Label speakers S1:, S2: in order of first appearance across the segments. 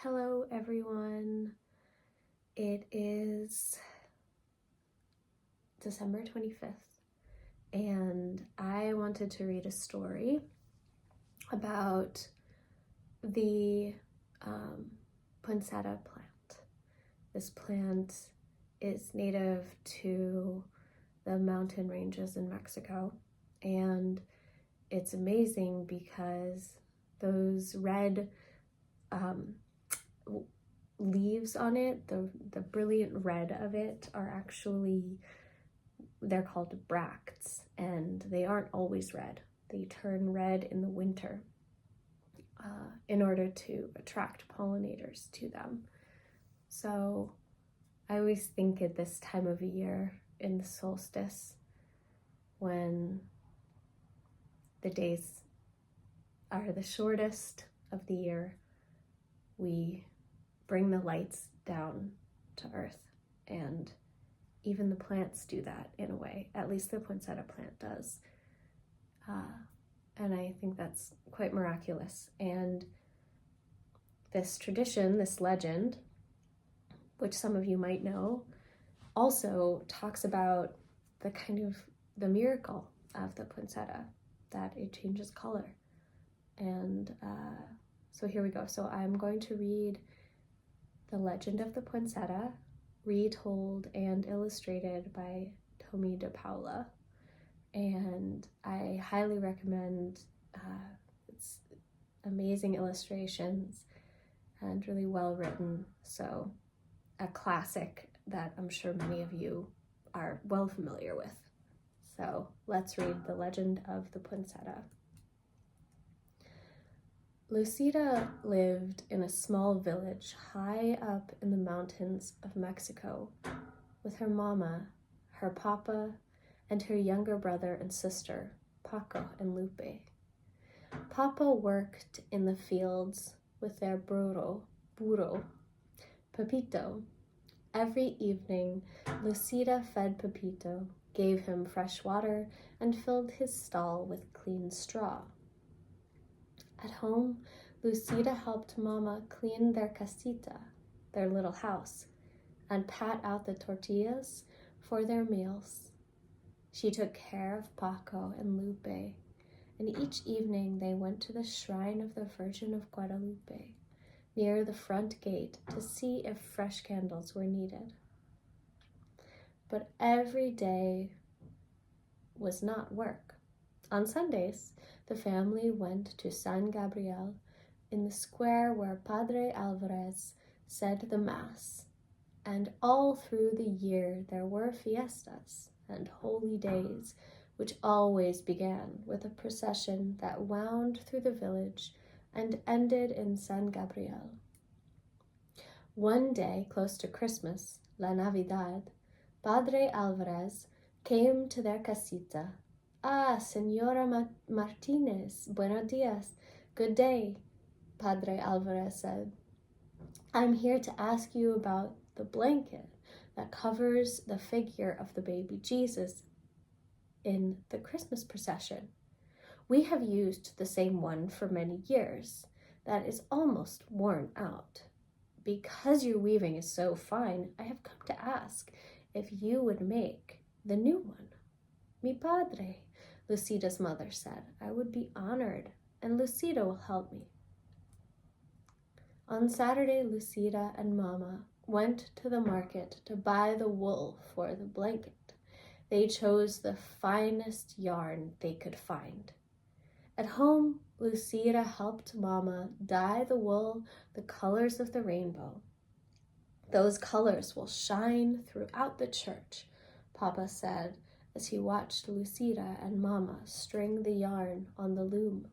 S1: Hello everyone, it is December 25th and I wanted to read a story about the Poinsettia plant. This plant is native to the mountain ranges in Mexico, and it's amazing because those red leaves on it, the brilliant red of it, are actually, they're called bracts, and they aren't always red. They turn red in the winter in order to attract pollinators to them. So I always think at this time of year in the solstice, when the days are the shortest of the year, we bring the lights down to earth, and even the plants do that in a way. At least the poinsettia plant does. And I think that's quite miraculous. And this tradition, this legend, which some of you might know, also talks about the miracle of the poinsettia, that it changes color. And so here we go. So I'm going to read The Legend of the Poinsettia, retold and illustrated by Tomie DePaola. And I highly recommend, it's amazing illustrations and really well written. So a classic that I'm sure many of you are well familiar with. So let's read The Legend of the Poinsettia. Lucida lived in a small village high up in the mountains of Mexico with her mama, her papa, and her younger brother and sister, Paco and Lupe. Papa worked in the fields with their burro, Pepito. Every evening, Lucida fed Pepito, gave him fresh water, and filled his stall with clean straw. At home, Lucida helped Mama clean their casita, their little house, and pat out the tortillas for their meals. She took care of Paco and Lupe, and each evening they went to the shrine of the Virgin of Guadalupe, near the front gate, to see if fresh candles were needed. But every day was not work. On Sundays, the family went to San Gabriel, in the square where Padre Alvarez said the Mass, and all through the year there were fiestas and holy days, which always began with a procession that wound through the village and ended in San Gabriel. One day, close to Christmas, La Navidad, Padre Alvarez came to their casita. "Ah, Señora Martinez, buenos dias, good day," Padre Alvarez said. "I'm here to ask you about the blanket that covers the figure of the baby Jesus in the Christmas procession. We have used the same one for many years. That is almost worn out. Because your weaving is so fine, I have come to ask if you would make the new one." "Mi padre," Lucida's mother said. "I would be honored, and Lucida will help me." On Saturday, Lucida and Mama went to the market to buy the wool for the blanket. They chose the finest yarn they could find. At home, Lucida helped Mama dye the wool the colors of the rainbow. "Those colors will shine throughout the church," Papa said as he watched Lucida and Mama string the yarn on the loom.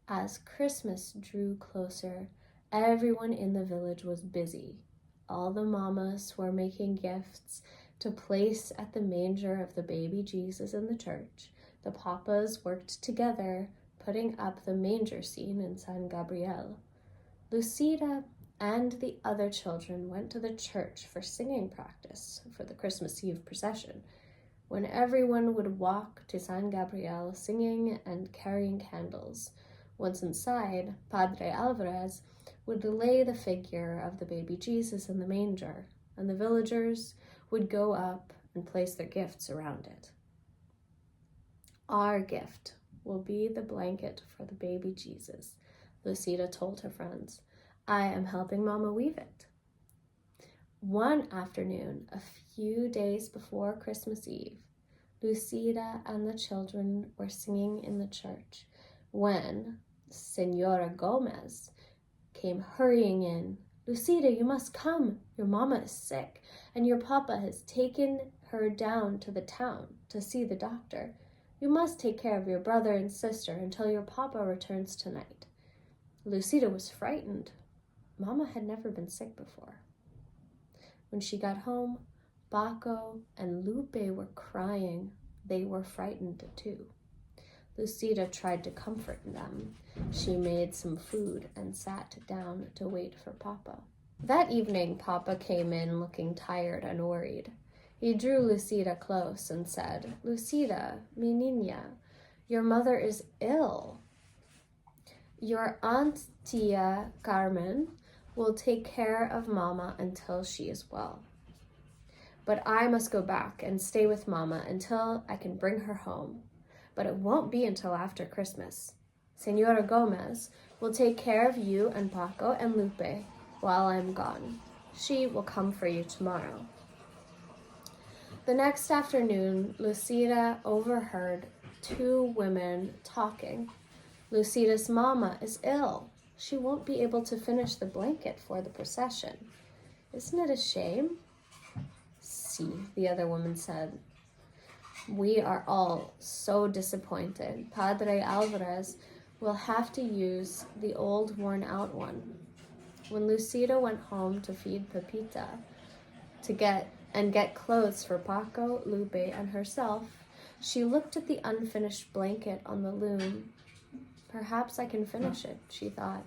S1: As Christmas drew closer, everyone in the village was busy. All the mamas were making gifts to place at the manger of the baby Jesus in the church. The papas worked together, putting up the manger scene in San Gabriel. Lucida and the other children went to the church for singing practice for the Christmas Eve procession, when everyone would walk to San Gabriel singing and carrying candles. Once inside, Padre Alvarez would lay the figure of the baby Jesus in the manger, and the villagers would go up and place their gifts around it. Our gift will be the blanket for the baby Jesus, Lucida told her friends. I am helping Mama weave it. One afternoon, a few days before Christmas Eve, Lucida and the children were singing in the church when Senora Gomez came hurrying in. Lucida, you must come. Your mama is sick, and your papa has taken her down to the town to see the doctor. You must take care of your brother and sister until your papa returns tonight. Lucida was frightened. Mama had never been sick before. When she got home, Baco and Lupe were crying. They were frightened too. Lucida tried to comfort them. She made some food and sat down to wait for Papa. That evening, Papa came in looking tired and worried. He drew Lucida close and said, Lucida, mi niña, your mother is ill. Your Aunt Tia Carmen will take care of Mama until she is well. But I must go back and stay with Mama until I can bring her home. But it won't be until after Christmas. Senora Gomez will take care of you and Paco and Lupe while I'm gone. She will come for you tomorrow. The next afternoon, Lucida overheard two women talking. Lucida's mama is ill. She won't be able to finish the blanket for the procession. Isn't it a shame? See, the other woman said. We are all so disappointed. Padre Alvarez will have to use the old worn-out one. When Lucida went home to feed Pepita to get clothes for Paco, Lupe, and herself, she looked at the unfinished blanket on the loom. Perhaps I can finish it, she thought.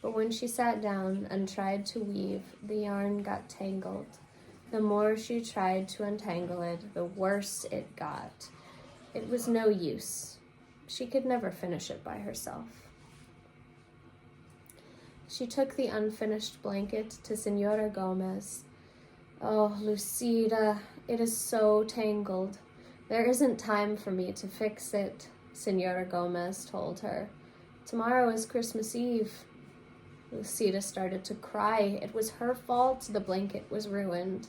S1: But when she sat down and tried to weave, the yarn got tangled. The more she tried to untangle it, the worse it got. It was no use. She could never finish it by herself. She took the unfinished blanket to Senora Gomez. Oh, Lucida, it is so tangled. There isn't time for me to fix it, Senora Gomez told her. Tomorrow is Christmas Eve. Lucida started to cry. It was her fault the blanket was ruined.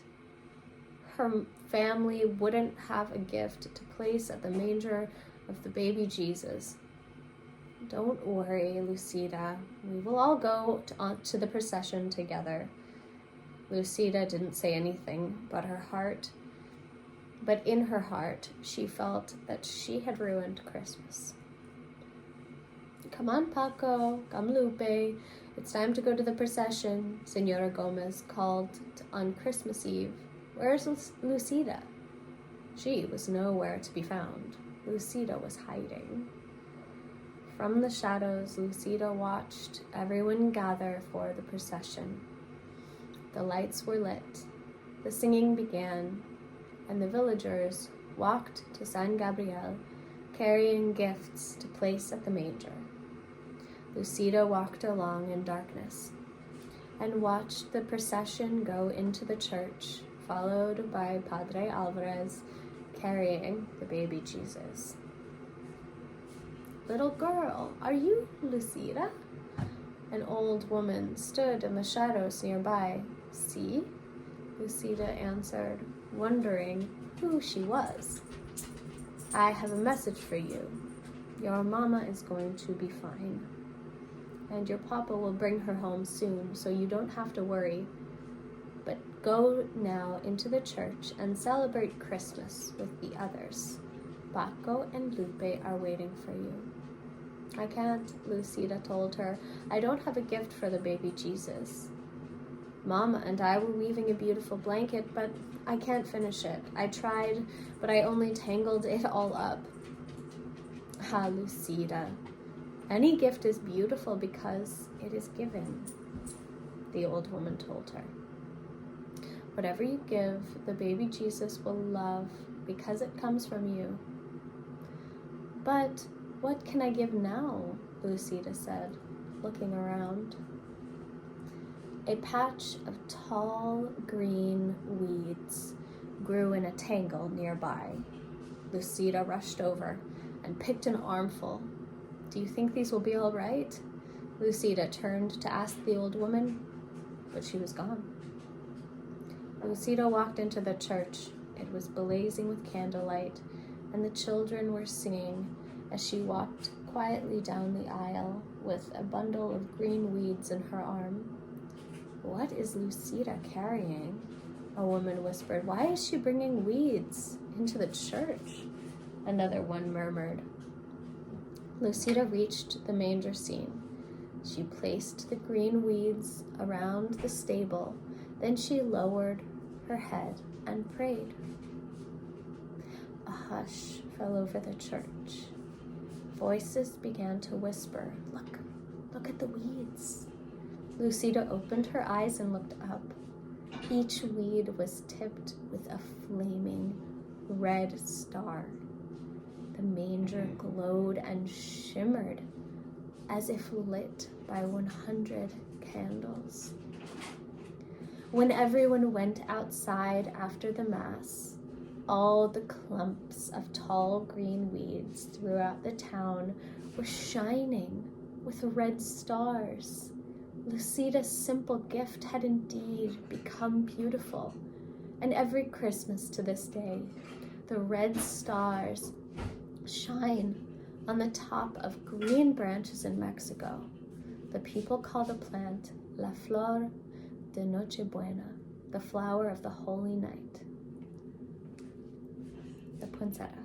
S1: Her family wouldn't have a gift to place at the manger of the baby Jesus. Don't worry, Lucida. We will all go to the procession together. Lucida didn't say anything, but in her heart, she felt that she had ruined Christmas. Come on, Paco. Come, Lupe. It's time to go to the procession, Senora Gomez called on Christmas Eve. Where's Lucida? She was nowhere to be found. Lucida was hiding. From the shadows, Lucida watched everyone gather for the procession. The lights were lit, the singing began, and the villagers walked to San Gabriel, carrying gifts to place at the manger. Lucida walked along in darkness and watched the procession go into the church, followed by Padre Alvarez carrying the baby Jesus. Little girl, are you Lucida? An old woman stood in the shadows nearby. See? Lucida answered, wondering who she was. I have a message for you. Your mama is going to be fine. And your papa will bring her home soon, so you don't have to worry. But go now into the church and celebrate Christmas with the others. Paco and Lupe are waiting for you. I can't, Lucida told her. I don't have a gift for the baby Jesus. Mama and I were weaving a beautiful blanket, but I can't finish it. I tried, but I only tangled it all up. Ah, Lucida. Any gift is beautiful because it is given, the old woman told her. Whatever you give, the baby Jesus will love because it comes from you. But what can I give now? Lucida said, looking around. A patch of tall green weeds grew in a tangle nearby. Lucida rushed over and picked an armful. "Do you think these will be all right?" Lucida turned to ask the old woman, but she was gone. Lucida walked into the church. It was blazing with candlelight, and the children were singing as she walked quietly down the aisle with a bundle of green weeds in her arm. "What is Lucida carrying?" a woman whispered. "Why is she bringing weeds into the church?" Another one murmured. Lucida reached the manger scene. She placed the green weeds around the stable. Then she lowered her head and prayed. A hush fell over the church. Voices began to whisper, Look at the weeds." Lucida opened her eyes and looked up. Each weed was tipped with a flaming red star. The manger glowed and shimmered as if lit by 100 candles. When everyone went outside after the Mass, all the clumps of tall green weeds throughout the town were shining with red stars. Lucida's simple gift had indeed become beautiful, and every Christmas to this day, the red stars shine on the top of green branches in Mexico. The people call the plant La Flor de Nochebuena, the flower of the Holy Night. The Poinsettia.